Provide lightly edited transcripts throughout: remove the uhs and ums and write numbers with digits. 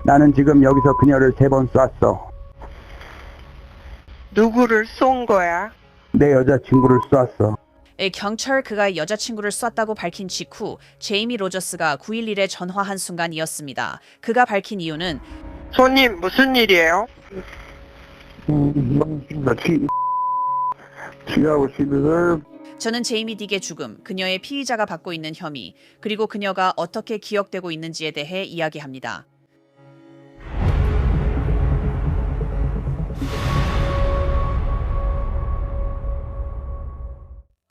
나는 지금 여기서 그녀를 3번 쐈어. 누구를 쏜 거야? 내 여자친구를 쐈어. 경찰 그가 여자친구를 쐈다고 밝힌 직후 제이미 로저스가 911에 전화한 순간이었습니다. 그가 밝힌 이유는 손님, 무슨 일이에요? 지하고 시비를 저는 제이미 딕의 죽음, 그녀의 피의자가 받고 있는 혐의, 그리고 그녀가 어떻게 기억되고 있는지에 대해 이야기합니다.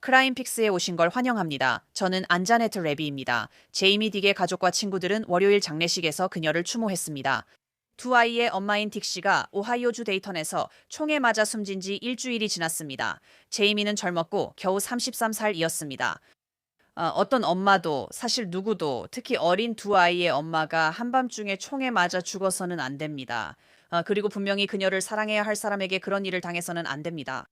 크라임픽스에 오신 걸 환영합니다. 저는 안자네트 레비입니다. 제이미 딕의 가족과 친구들은 월요일 장례식에서 그녀를 추모했습니다. 두 아이의 엄마인 딕 씨가 오하이오주 데이턴에서 총에 맞아 숨진 지 일주일이 지났습니다. 제이미는 젊었고 겨우 33살이었습니다. 어떤 엄마도 사실 누구도 특히 어린 두 아이의 엄마가 한밤중에 총에 맞아 죽어서는 안 됩니다. 그리고 분명히 그녀를 사랑해야 할 사람에게 그런 일을 당해서는 안 됩니다.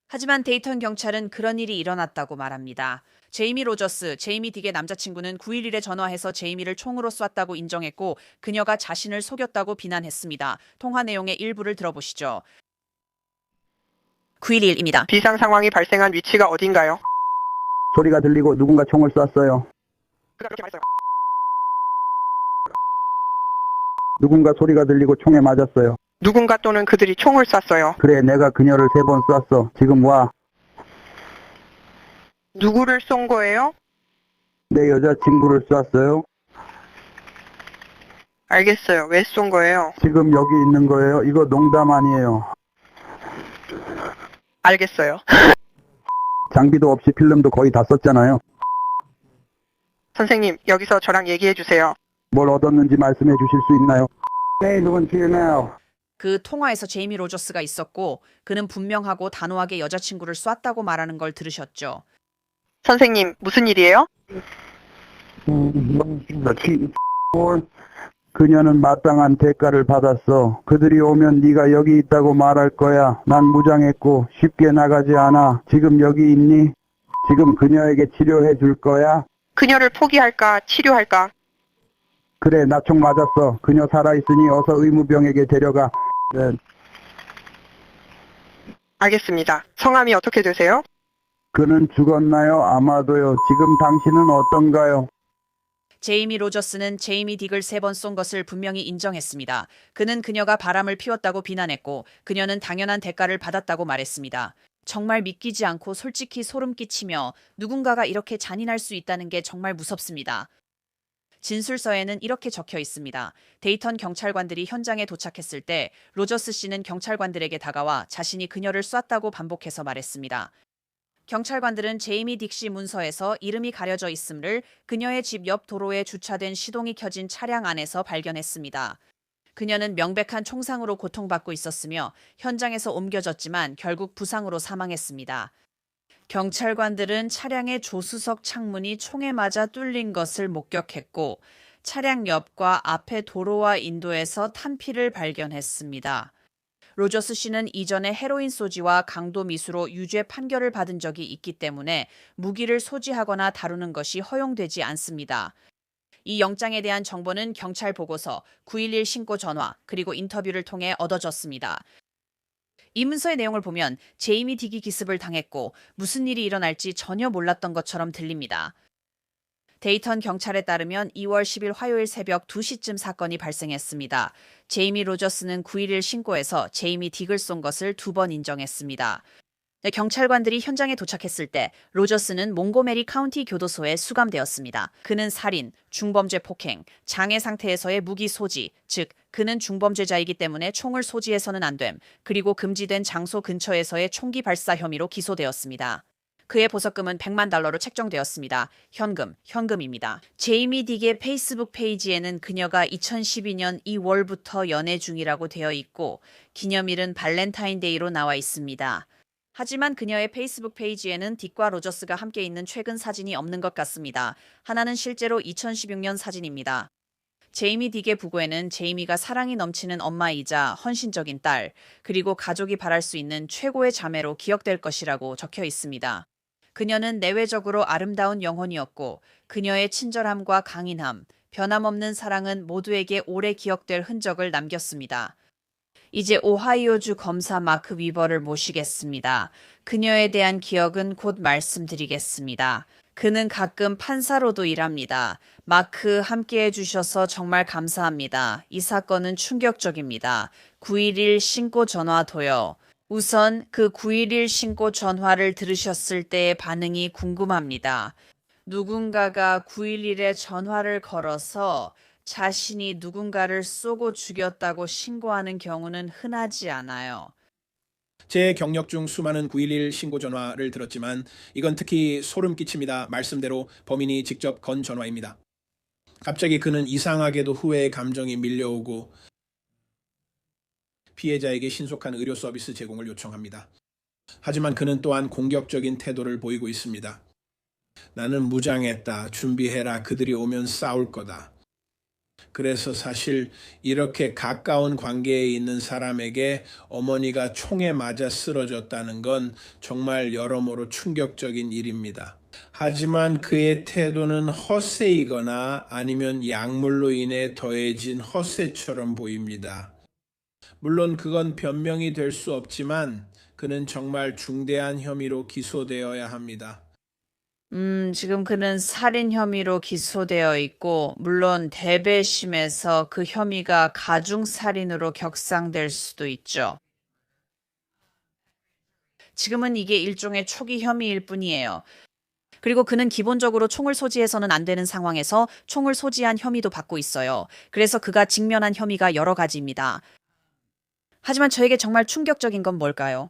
하지만 데이턴 경찰은 그런 일이 일어났다고 말합니다. 제이미 로저스, 제이미 딕의 남자친구는 911에 전화해서 제이미를 총으로 쐈다고 인정했고 그녀가 자신을 속였다고 비난했습니다. 통화 내용의 일부를 들어보시죠. 911입니다. 비상 상황이 발생한 위치가 어딘가요? 소리가 들리고 누군가 총을 쐈어요. 그가 그렇게 말했어요. 누군가 소리가 들리고 총에 맞았어요. 누군가 또는 그들이 총을 쐈어요. 그래, 내가 그녀를 3번 쐈어. 지금 와. 누구를 쏜 거예요? 내 여자친구를 쐈어요. 알겠어요. 왜 쏜 거예요? 지금 여기 있는 거예요. 이거 농담 아니에요. 알겠어요. 장비도 없이 필름도 거의 다 썼잖아요. 선생님, 여기서 저랑 얘기해 주세요. 뭘 얻었는지 말씀해 주실 수 있나요? Hey, no one's here now. 그 통화에서 제이미 로저스가 있었고 그는 분명하고 단호하게 여자친구를 쐈다고 말하는 걸 들으셨죠. 선생님, 무슨 일이에요? 그녀는 마땅한 대가를 받았어. 그들이 오면 네가 여기 있다고 말할 거야. 난 무장했고 쉽게 나가지 않아. 지금 여기 있니? 지금 그녀에게 치료해 줄 거야? 그녀를 포기할까, 치료할까? 그래, 나 총 맞았어. 그녀 살아있으니 어서 의무병에게 데려가. 네. 알겠습니다. 성함이 어떻게 되세요? 그는 죽었나요? 아마도요. 지금 당신은 어떤가요? 제이미 로저스는 제이미 딕을 3번 쏜 것을 분명히 인정했습니다. 그는 그녀가 바람을 피웠다고 비난했고 그녀는 당연한 대가를 받았다고 말했습니다. 정말 믿기지 않고 솔직히 소름 끼치며 누군가가 이렇게 잔인할 수 있다는 게 정말 무섭습니다. 진술서에는 이렇게 적혀 있습니다. 데이턴 경찰관들이 현장에 도착했을 때 로저스 씨는 경찰관들에게 다가와 자신이 그녀를 쐈다고 반복해서 말했습니다. 경찰관들은 제이미 딕 씨 문서에서 이름이 가려져 있음을 그녀의 집 옆 도로에 주차된 시동이 켜진 차량 안에서 발견했습니다. 그녀는 명백한 총상으로 고통받고 있었으며 현장에서 옮겨졌지만 결국 부상으로 사망했습니다. 경찰관들은 차량의 조수석 창문이 총에 맞아 뚫린 것을 목격했고 차량 옆과 앞의 도로와 인도에서 탄피를 발견했습니다. 로저스 씨는 이전에 헤로인 소지와 강도 미수로 유죄 판결을 받은 적이 있기 때문에 무기를 소지하거나 다루는 것이 허용되지 않습니다. 이 영장에 대한 정보는 경찰 보고서, 911 신고 전화, 그리고 인터뷰를 통해 얻어졌습니다. 이 문서의 내용을 보면 제이미 딕이 기습을 당했고 무슨 일이 일어날지 전혀 몰랐던 것처럼 들립니다. 데이턴 경찰에 따르면 2월 10일 화요일 새벽 2시쯤 사건이 발생했습니다. 제이미 로저스는 911 신고에서 제이미 딕을 쏜 것을 2번 인정했습니다. 경찰관들이 현장에 도착했을 때 로저스는 몽고메리 카운티 교도소에 수감되었습니다. 그는 살인, 중범죄 폭행, 장애 상태에서의 무기 소지, 즉 그는 중범죄자이기 때문에 총을 소지해서는 안 됨, 그리고 금지된 장소 근처에서의 총기 발사 혐의로 기소되었습니다. 그의 보석금은 $100만 책정되었습니다. 현금입니다. 제이미 딕의 페이스북 페이지에는 그녀가 2012년 2월부터 연애 중이라고 되어 있고 기념일은 발렌타인데이로 나와 있습니다. 하지만 그녀의 페이스북 페이지에는 딕과 로저스가 함께 있는 최근 사진이 없는 것 같습니다. 하나는 실제로 2016년 사진입니다. 제이미 딕의 부고에는 제이미가 사랑이 넘치는 엄마이자 헌신적인 딸, 그리고 가족이 바랄 수 있는 최고의 자매로 기억될 것이라고 적혀 있습니다. 그녀는 내외적으로 아름다운 영혼이었고 그녀의 친절함과 강인함, 변함없는 사랑은 모두에게 오래 기억될 흔적을 남겼습니다. 이제 오하이오주 검사 마크 위버를 모시겠습니다. 그녀에 대한 기억은 곧 말씀드리겠습니다. 그는 가끔 판사로도 일합니다. 마크 함께해 주셔서 정말 감사합니다. 이 사건은 충격적입니다. 911 신고 전화도요. 우선 그 911 신고 전화를 들으셨을 때의 반응이 궁금합니다. 누군가가 911에 전화를 걸어서 자신이 누군가를 쏘고 죽였다고 신고하는 경우는 흔하지 않아요. 제 경력 중 수많은 911 신고 전화를 들었지만 이건 특히 소름 끼칩니다. 말씀대로 범인이 직접 건 전화입니다. 갑자기 그는 이상하게도 후회의 감정이 밀려오고 피해자에게 신속한 의료 서비스 제공을 요청합니다. 하지만 그는 또한 공격적인 태도를 보이고 있습니다. 나는 무장했다. 준비해라. 그들이 오면 싸울 거다. 그래서 사실 이렇게 가까운 관계에 있는 사람에게 어머니가 총에 맞아 쓰러졌다는 건 정말 여러모로 충격적인 일입니다. 하지만 그의 태도는 허세이거나 아니면 약물로 인해 더해진 허세처럼 보입니다. 물론 그건 변명이 될 수 없지만 그는 정말 중대한 혐의로 기소되어야 합니다. 지금 그는 살인 혐의로 기소되어 있고, 물론 대배심에서 그 혐의가 가중살인으로 격상될 수도 있죠. 지금은 이게 일종의 초기 혐의일 뿐이에요. 그리고 그는 기본적으로 총을 소지해서는 안 되는 상황에서 총을 소지한 혐의도 받고 있어요. 그래서 그가 직면한 혐의가 여러 가지입니다. 하지만 저에게 정말 충격적인 건 뭘까요?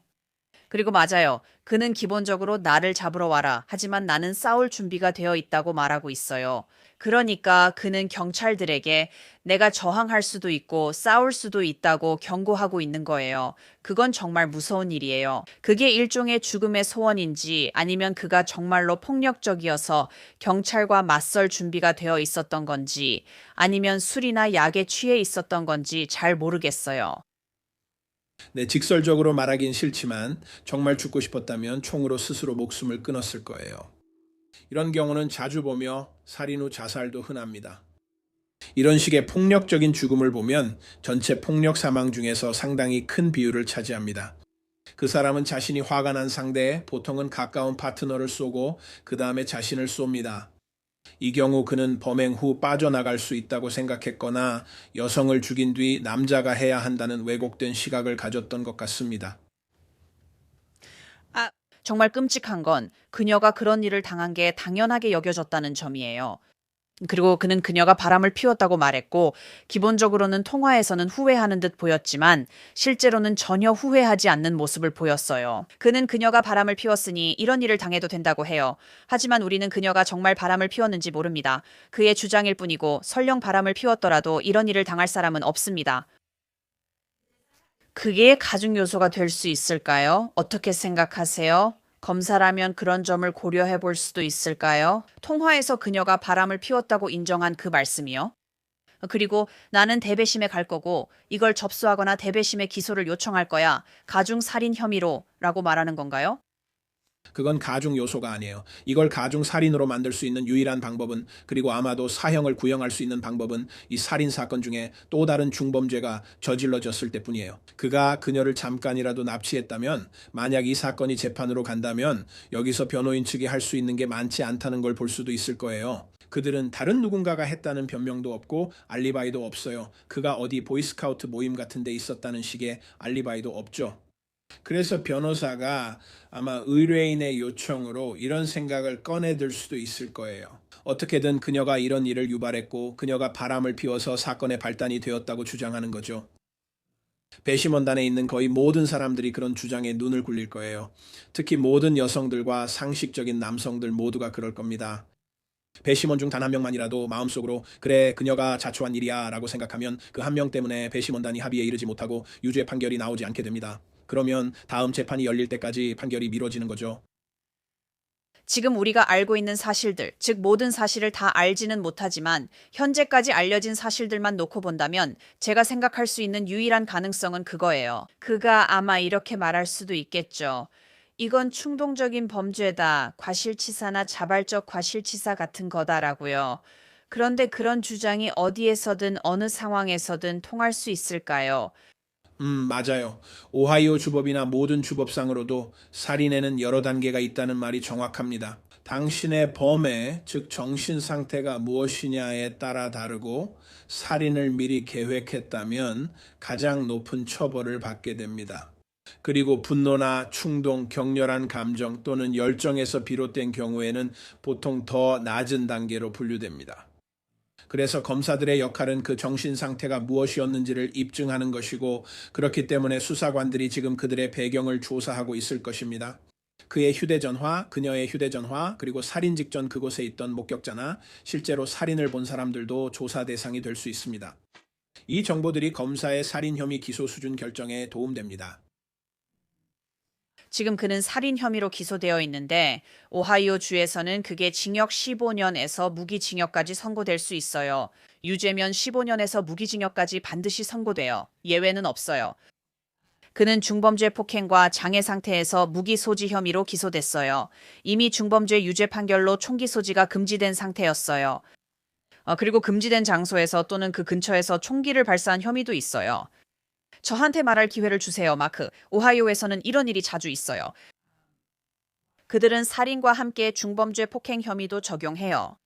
그리고 맞아요. 그는 기본적으로 나를 잡으러 와라. 하지만 나는 싸울 준비가 되어 있다고 말하고 있어요. 그러니까 그는 경찰들에게 내가 저항할 수도 있고 싸울 수도 있다고 경고하고 있는 거예요. 그건 정말 무서운 일이에요. 그게 일종의 죽음의 소원인지 아니면 그가 정말로 폭력적이어서 경찰과 맞설 준비가 되어 있었던 건지 아니면 술이나 약에 취해 있었던 건지 잘 모르겠어요. 네, 직설적으로 말하긴 싫지만 정말 죽고 싶었다면 총으로 스스로 목숨을 끊었을 거예요. 이런 경우는 자주 보며 살인 후 자살도 흔합니다. 이런 식의 폭력적인 죽음을 보면 전체 폭력 사망 중에서 상당히 큰 비율을 차지합니다. 그 사람은 자신이 화가 난 상대에 보통은 가까운 파트너를 쏘고 그 다음에 자신을 쏩니다. 이 경우 그는 범행 후 빠져나갈 수 있다고 생각했거나 여성을 죽인 뒤 남자가 해야 한다는 왜곡된 시각을 가졌던 것 같습니다. 정말 끔찍한 건 그녀가 그런 일을 당한 게 당연하게 여겨졌다는 점이에요. 그리고 그는 그녀가 바람을 피웠다고 말했고 기본적으로는 통화에서는 후회하는 듯 보였지만 실제로는 전혀 후회하지 않는 모습을 보였어요. 그는 그녀가 바람을 피웠으니 이런 일을 당해도 된다고 해요. 하지만 우리는 그녀가 정말 바람을 피웠는지 모릅니다. 그의 주장일 뿐이고 설령 바람을 피웠더라도 이런 일을 당할 사람은 없습니다. 그게 가중 요소가 될 수 있을까요? 어떻게 생각하세요? 검사라면 그런 점을 고려해 볼 수도 있을까요? 통화에서 그녀가 바람을 피웠다고 인정한 그 말씀이요. 그리고 나는 대배심에 갈 거고 이걸 접수하거나 대배심에 기소를 요청할 거야. 가중 살인 혐의로 라고 말하는 건가요? 그건 가중 요소가 아니에요. 이걸 가중 살인으로 만들 수 있는 유일한 방법은 그리고 아마도 사형을 구형할 수 있는 방법은 이 살인 사건 중에 또 다른 중범죄가 저질러졌을 때뿐이에요. 그가 그녀를 잠깐이라도 납치했다면 만약 이 사건이 재판으로 간다면 여기서 변호인 측이 할 수 있는 게 많지 않다는 걸 볼 수도 있을 거예요. 그들은 다른 누군가가 했다는 변명도 없고 알리바이도 없어요. 그가 어디 보이스카우트 모임 같은 데 있었다는 식의 알리바이도 없죠. 그래서 변호사가 아마 의뢰인의 요청으로 이런 생각을 꺼내들 수도 있을 거예요. 어떻게든 그녀가 이런 일을 유발했고 그녀가 바람을 피워서 사건의 발단이 되었다고 주장하는 거죠. 배심원단에 있는 거의 모든 사람들이 그런 주장에 눈을 굴릴 거예요. 특히 모든 여성들과 상식적인 남성들 모두가 그럴 겁니다. 배심원 중 단 한 명만이라도 마음속으로 그래 그녀가 자초한 일이야 라고 생각하면 그 한 명 때문에 배심원단이 합의에 이르지 못하고 유죄 판결이 나오지 않게 됩니다. 그러면 다음 재판이 열릴 때까지 판결이 미뤄지는 거죠. 지금 우리가 알고 있는 사실들, 즉 모든 사실을 다 알지는 못하지만 현재까지 알려진 사실들만 놓고 본다면 제가 생각할 수 있는 유일한 가능성은 그거예요. 그가 아마 이렇게 말할 수도 있겠죠. 이건 충동적인 범죄다. 과실치사나 자발적 과실치사 같은 거다라고요. 그런데 그런 주장이 어디에서든 어느 상황에서든 통할 수 있을까요? 맞아요. 오하이오 주법이나 모든 주법상으로도 살인에는 여러 단계가 있다는 말이 정확합니다. 당신의 범의, 즉 정신 상태가 무엇이냐에 따라 다르고 살인을 미리 계획했다면 가장 높은 처벌을 받게 됩니다. 그리고 분노나 충동, 격렬한 감정 또는 열정에서 비롯된 경우에는 보통 더 낮은 단계로 분류됩니다. 그래서 검사들의 역할은 그 정신 상태가 무엇이었는지를 입증하는 것이고, 그렇기 때문에 수사관들이 지금 그들의 배경을 조사하고 있을 것입니다. 그의 휴대전화, 그녀의 휴대전화, 그리고 살인 직전 그곳에 있던 목격자나 실제로 살인을 본 사람들도 조사 대상이 될 수 있습니다. 이 정보들이 검사의 살인 혐의 기소 수준 결정에 도움됩니다. 지금 그는 살인 혐의로 기소되어 있는데 오하이오 주에서는 그게 징역 15년에서 무기징역까지 선고될 수 있어요. 유죄면 15년에서 무기징역까지 반드시 선고돼요. 예외는 없어요. 그는 중범죄 폭행과 장애 상태에서 무기 소지 혐의로 기소됐어요. 이미 중범죄 유죄 판결로 총기 소지가 금지된 상태였어요. 그리고 금지된 장소에서 또는 그 근처에서 총기를 발사한 혐의도 있어요. 저한테 말할 기회를 주세요, 마크. 오하이오에서는 이런 일이 자주 있어요. 그들은 살인과 함께 중범죄 폭행 혐의도 적용해요.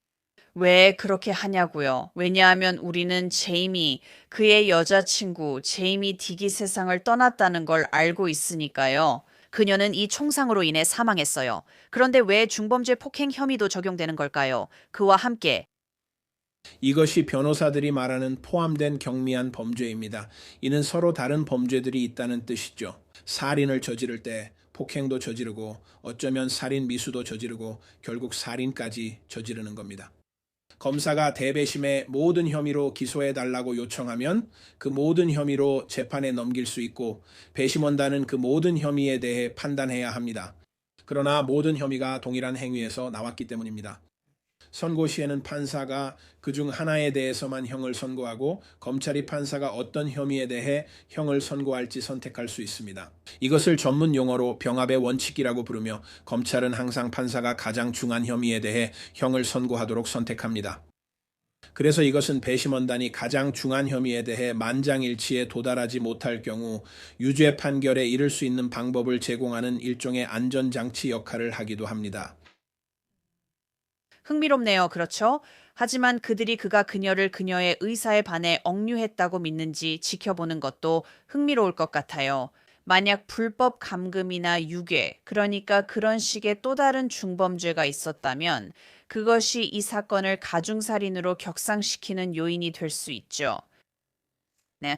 왜 그렇게 하냐고요? 왜냐하면 우리는 제이미, 그의 여자친구 제이미 딕이 세상을 떠났다는 걸 알고 있으니까요. 그녀는 이 총상으로 인해 사망했어요. 그런데 왜 중범죄 폭행 혐의도 적용되는 걸까요? 그와 함께. 이것이 변호사들이 말하는 포함된 경미한 범죄입니다. 이는 서로 다른 범죄들이 있다는 뜻이죠. 살인을 저지를 때 폭행도 저지르고 어쩌면 살인 미수도 저지르고 결국 살인까지 저지르는 겁니다. 검사가 대배심의 모든 혐의로 기소해달라고 요청하면 그 모든 혐의로 재판에 넘길 수 있고, 배심원단은 그 모든 혐의에 대해 판단해야 합니다. 그러나 모든 혐의가 동일한 행위에서 나왔기 때문입니다. 선고 시에는 판사가 그중 하나에 대해서만 형을 선고하고, 검찰이 판사가 어떤 혐의에 대해 형을 선고할지 선택할 수 있습니다. 이것을 전문 용어로 병합의 원칙이라고 부르며, 검찰은 항상 판사가 가장 중한 혐의에 대해 형을 선고하도록 선택합니다. 그래서 이것은 배심원단이 가장 중한 혐의에 대해 만장일치에 도달하지 못할 경우 유죄 판결에 이를 수 있는 방법을 제공하는 일종의 안전장치 역할을 하기도 합니다. 흥미롭네요. 그렇죠? 하지만 그들이 그가 그녀를 그녀의 의사에 반해 억류했다고 믿는지 지켜보는 것도 흥미로울 것 같아요. 만약 불법 감금이나 유괴, 그러니까 그런 식의 또 다른 중범죄가 있었다면 그것이 이 사건을 가중살인으로 격상시키는 요인이 될 수 있죠. 네.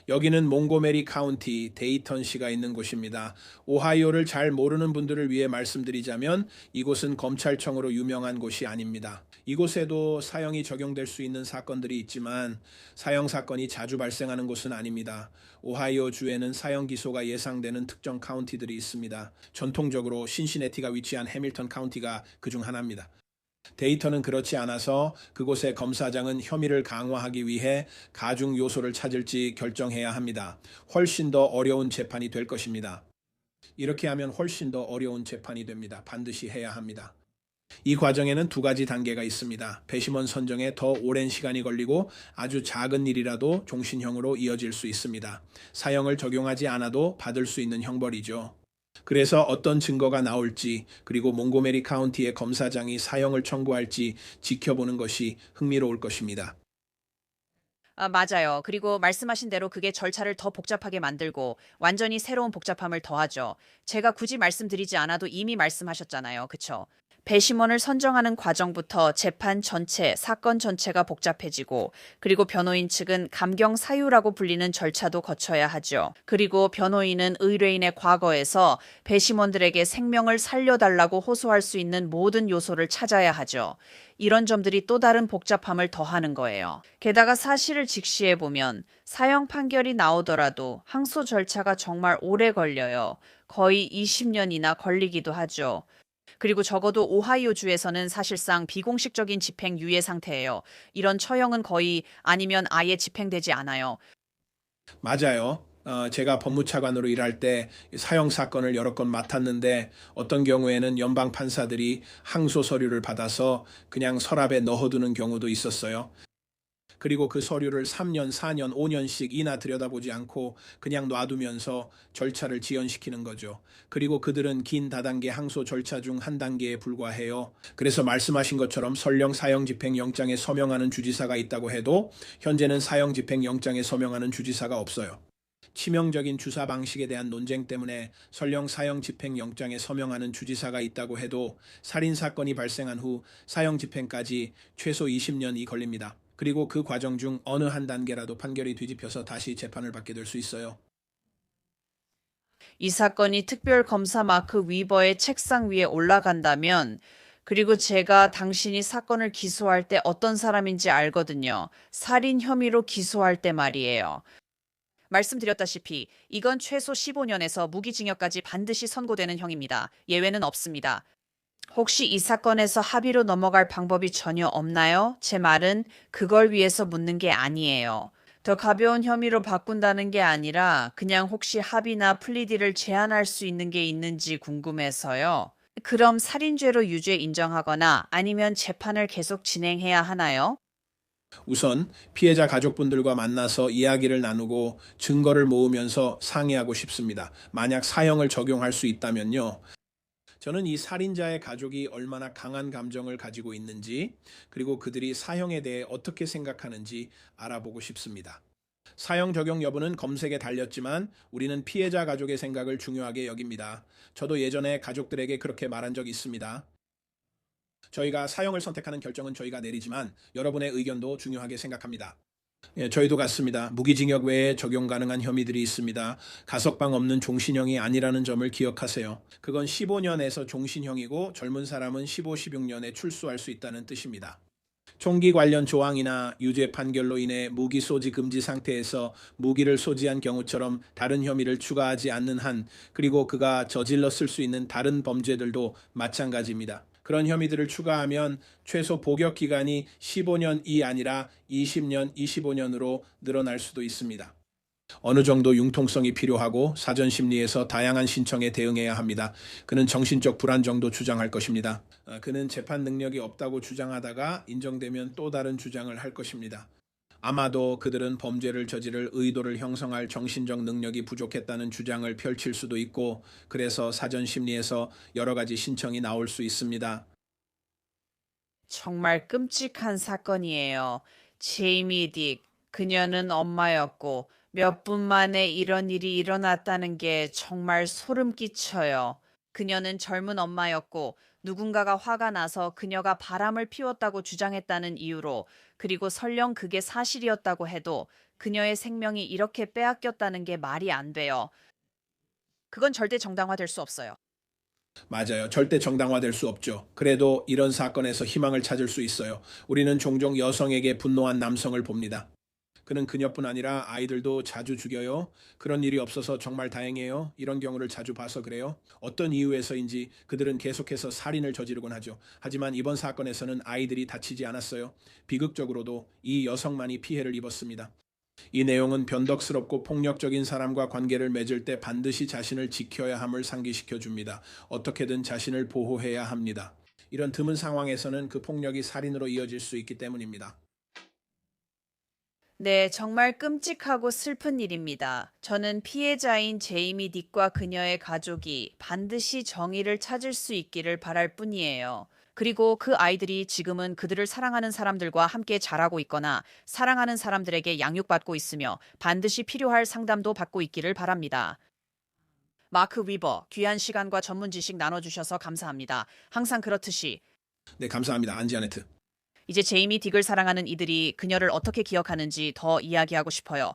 여기는 몽고메리 카운티 데이턴시가 있는 곳입니다. 오하이오를 잘 모르는 분들을 위해 말씀드리자면 이곳은 검찰청으로 유명한 곳이 아닙니다. 이곳에도 사형이 적용될 수 있는 사건들이 있지만 사형 사건이 자주 발생하는 곳은 아닙니다. 오하이오 주에는 사형 기소가 예상되는 특정 카운티들이 있습니다. 전통적으로 신시내티가 위치한 해밀턴 카운티가 그중 하나입니다. 데이터는 그렇지 않아서 그곳의 검사장은 혐의를 강화하기 위해 가중 요소를 찾을지 결정해야 합니다. 훨씬 더 어려운 재판이 될 것입니다. 이렇게 하면 훨씬 더 어려운 재판이 됩니다. 반드시 해야 합니다. 이 과정에는 두 가지 단계가 있습니다. 배심원 선정에 더 오랜 시간이 걸리고 아주 작은 일이라도 종신형으로 이어질 수 있습니다. 사형을 적용하지 않아도 받을 수 있는 형벌이죠. 그래서 어떤 증거가 나올지, 그리고 몽고메리 카운티의 검사장이 사형을 청구할지 지켜보는 것이 흥미로울 것입니다. 맞아요. 그리고 말씀하신 대로 그게 절차를 더 복잡하게 만들고 완전히 새로운 복잡함을 더하죠. 제가 굳이 말씀드리지 않아도 이미 말씀하셨잖아요. 그쵸? 배심원을 선정하는 과정부터 재판 전체, 사건 전체가 복잡해지고, 그리고 변호인 측은 감경 사유라고 불리는 절차도 거쳐야 하죠. 그리고 변호인은 의뢰인의 과거에서 배심원들에게 생명을 살려달라고 호소할 수 있는 모든 요소를 찾아야 하죠. 이런 점들이 또 다른 복잡함을 더하는 거예요. 게다가 사실을 직시해보면 사형 판결이 나오더라도 항소 절차가 정말 오래 걸려요. 거의 20년이나 걸리기도 하죠. 그리고 적어도 오하이오주에서는 사실상 비공식적인 집행 유예 상태예요. 이런 처형은 거의 아니면 아예 집행되지 않아요. 맞아요. 제가 법무차관으로 일할 때 사형 사건을 여러 건 맡았는데 어떤 경우에는 연방 판사들이 항소 서류를 받아서 그냥 서랍에 넣어두는 경우도 있었어요. 그리고 그 서류를 3년, 4년, 5년씩이나 들여다보지 않고 그냥 놔두면서 절차를 지연시키는 거죠. 그리고 그들은 긴 다단계 항소 절차 중 한 단계에 불과해요. 그래서 말씀하신 것처럼 설령 사형집행영장에 서명하는 주지사가 있다고 해도 현재는 사형집행영장에 서명하는 주지사가 없어요. 치명적인 주사 방식에 대한 논쟁 때문에 설령 사형 집행영장에 서명하는 주지사가 있다고 해도 살인사건이 발생한 후 사형 집행까지 최소 20년이 걸립니다. 그리고 그 과정 중 어느 한 단계라도 판결이 뒤집혀서 다시 재판을 받게 될 수 있어요. 이 사건이 특별검사 마크 위버의 책상 위에 올라간다면, 그리고 제가 당신이 사건을 기소할 때 어떤 사람인지 알거든요. 살인 혐의로 기소할 때 말이에요. 말씀드렸다시피 이건 최소 15년에서 무기징역까지 반드시 선고되는 형입니다. 예외는 없습니다. 혹시 이 사건에서 합의로 넘어갈 방법이 전혀 없나요? 제 말은 그걸 위해서 묻는 게 아니에요. 더 가벼운 혐의로 바꾼다는 게 아니라 그냥 혹시 합의나 플리디를 제한할 수 있는 게 있는지 궁금해서요. 그럼 살인죄로 유죄 인정하거나 아니면 재판을 계속 진행해야 하나요? 우선 피해자 가족분들과 만나서 이야기를 나누고 증거를 모으면서 상의하고 싶습니다. 만약 사형을 적용할 수 있다면요. 저는 이 살인자의 가족이 얼마나 강한 감정을 가지고 있는지, 그리고 그들이 사형에 대해 어떻게 생각하는지 알아보고 싶습니다. 사형 적용 여부는 검색에 달렸지만 우리는 피해자 가족의 생각을 중요하게 여깁니다. 저도 예전에 가족들에게 그렇게 말한 적이 있습니다. 저희가 사형을 선택하는 결정은 저희가 내리지만 여러분의 의견도 중요하게 생각합니다. 저희도 같습니다. 무기징역 외에 적용 가능한 혐의들이 있습니다. 가석방 없는 종신형이 아니라는 점을 기억하세요. 그건 15년에서 종신형이고 젊은 사람은 15, 16년에 출소할 수 있다는 뜻입니다. 총기 관련 조항이나 유죄 판결로 인해 무기 소지 금지 상태에서 무기를 소지한 경우처럼 다른 혐의를 추가하지 않는 한, 그리고 그가 저질렀을 수 있는 다른 범죄들도 마찬가지입니다. 그런 혐의들을 추가하면 최소 복역 기간이 15년이 아니라 20년, 25년으로 늘어날 수도 있습니다. 어느 정도 융통성이 필요하고 사전 심리에서 다양한 신청에 대응해야 합니다. 그는 정신적 불안 정도 주장할 것입니다. 그는 재판 능력이 없다고 주장하다가 인정되면 또 다른 주장을 할 것입니다. 아마도 그들은 범죄를 저지를 의도를 형성할 정신적 능력이 부족했다는 주장을 펼칠 수도 있고, 그래서 사전 심리에서 여러 가지 신청이 나올 수 있습니다. 정말 끔찍한 사건이에요. 제이미 딕, 그녀는 엄마였고 몇 분 만에 이런 일이 일어났다는 게 정말 소름 끼쳐요. 그녀는 젊은 엄마였고 누군가가 화가 나서 그녀가 바람을 피웠다고 주장했다는 이유로, 그리고 설령 그게 사실이었다고 해도 그녀의 생명이 이렇게 빼앗겼다는 게 말이 안 돼요. 그건 절대 정당화될 수 없어요. 맞아요. 절대 정당화될 수 없죠. 그래도 이런 사건에서 희망을 찾을 수 있어요. 우리는 종종 여성에게 분노한 남성을 봅니다. 그는 그녀뿐 아니라 아이들도 자주 죽여요. 그런 일이 없어서 정말 다행이에요. 이런 경우를 자주 봐서 그래요. 어떤 이유에서인지 그들은 계속해서 살인을 저지르곤 하죠. 하지만 이번 사건에서는 아이들이 다치지 않았어요. 비극적으로도 이 여성만이 피해를 입었습니다. 이 내용은 변덕스럽고 폭력적인 사람과 관계를 맺을 때 반드시 자신을 지켜야 함을 상기시켜 줍니다. 어떻게든 자신을 보호해야 합니다. 이런 드문 상황에서는 그 폭력이 살인으로 이어질 수 있기 때문입니다. 네, 정말 끔찍하고 슬픈 일입니다. 저는 피해자인 제이미 딕과 그녀의 가족이 반드시 정의를 찾을 수 있기를 바랄 뿐이에요. 그리고 그 아이들이 지금은 그들을 사랑하는 사람들과 함께 자라고 있거나 사랑하는 사람들에게 양육받고 있으며 반드시 필요할 상담도 받고 있기를 바랍니다. 마크 위버, 귀한 시간과 전문 지식 나눠주셔서 감사합니다. 항상 그렇듯이 네, 감사합니다. 안지아네트. 이제 제이미 딕을 사랑하는 이들이 그녀를 어떻게 기억하는지 더 이야기하고 싶어요.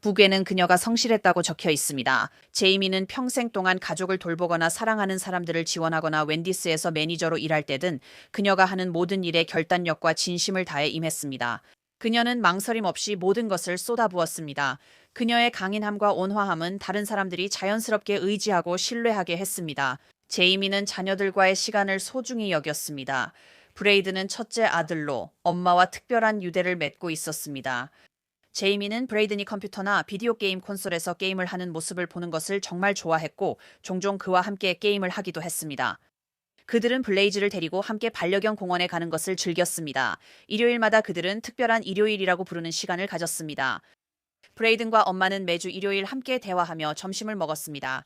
북에는 그녀가 성실했다고 적혀 있습니다. 제이미는 평생 동안 가족을 돌보거나 사랑하는 사람들을 지원하거나 웬디스에서 매니저로 일할 때든 그녀가 하는 모든 일에 결단력과 진심을 다해 임했습니다. 그녀는 망설임 없이 모든 것을 쏟아부었습니다. 그녀의 강인함과 온화함은 다른 사람들이 자연스럽게 의지하고 신뢰하게 했습니다. 제이미는 자녀들과의 시간을 소중히 여겼습니다. 브레이드는 첫째 아들로 엄마와 특별한 유대를 맺고 있었습니다. 제이미는 브레이든이 컴퓨터나 비디오 게임 콘솔에서 게임을 하는 모습을 보는 것을 정말 좋아했고 종종 그와 함께 게임을 하기도 했습니다. 그들은 블레이즈를 데리고 함께 반려견 공원에 가는 것을 즐겼습니다. 일요일마다 그들은 특별한 일요일이라고 부르는 시간을 가졌습니다. 브레이든과 엄마는 매주 일요일 함께 대화하며 점심을 먹었습니다.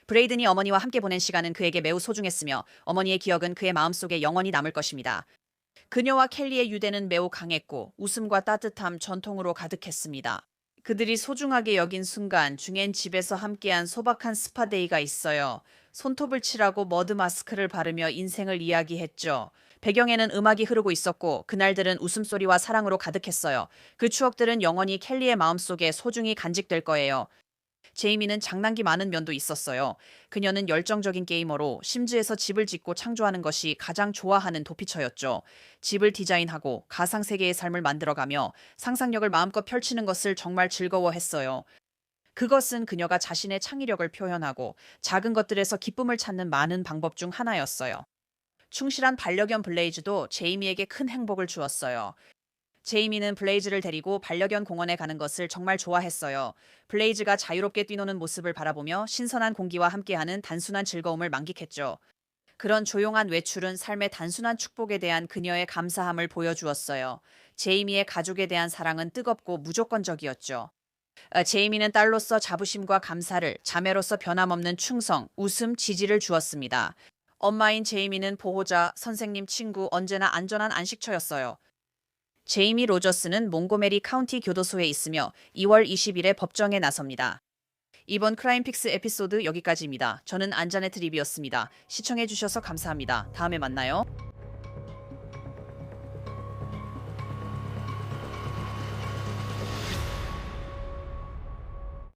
브레이든이 어머니와 함께 보낸 시간은 그에게 매우 소중했으며 어머니의 기억은 그의 마음속에 영원히 남을 것입니다. 그녀와 켈리의 유대는 매우 강했고 웃음과 따뜻함, 전통으로 가득했습니다. 그들이 소중하게 여긴 순간 중엔 집에서 함께한 소박한 스파데이가 있어요. 손톱을 칠하고 머드 마스크를 바르며 인생을 이야기했죠. 배경에는 음악이 흐르고 있었고 그날들은 웃음소리와 사랑으로 가득했어요. 그 추억들은 영원히 켈리의 마음속에 소중히 간직될 거예요. 제이미는 장난기 많은 면도 있었어요. 그녀는 열정적인 게이머로 심즈에서 집을 짓고 창조하는 것이 가장 좋아하는 도피처였죠. 집을 디자인하고 가상세계의 삶을 만들어가며 상상력을 마음껏 펼치는 것을 정말 즐거워했어요. 그것은 그녀가 자신의 창의력을 표현하고 작은 것들에서 기쁨을 찾는 많은 방법 중 하나였어요. 충실한 반려견 블레이즈도 제이미에게 큰 행복을 주었어요. 제이미는 블레이즈를 데리고 반려견 공원에 가는 것을 정말 좋아했어요. 블레이즈가 자유롭게 뛰노는 모습을 바라보며 신선한 공기와 함께하는 단순한 즐거움을 만끽했죠. 그런 조용한 외출은 삶의 단순한 축복에 대한 그녀의 감사함을 보여주었어요. 제이미의 가족에 대한 사랑은 뜨겁고 무조건적이었죠. 제이미는 딸로서 자부심과 감사를, 자매로서 변함없는 충성, 웃음, 지지를 주었습니다. 엄마인 제이미는 보호자, 선생님, 친구, 언제나 안전한 안식처였어요. 제이미 로저스는 몽고메리 카운티 교도소에 있으며 2월 20일에 법정에 나섭니다. 이번 크라임픽스 에피소드 여기까지입니다. 저는 안자네트 리뷰였습니다. 시청해주셔서 감사합니다. 다음에 만나요.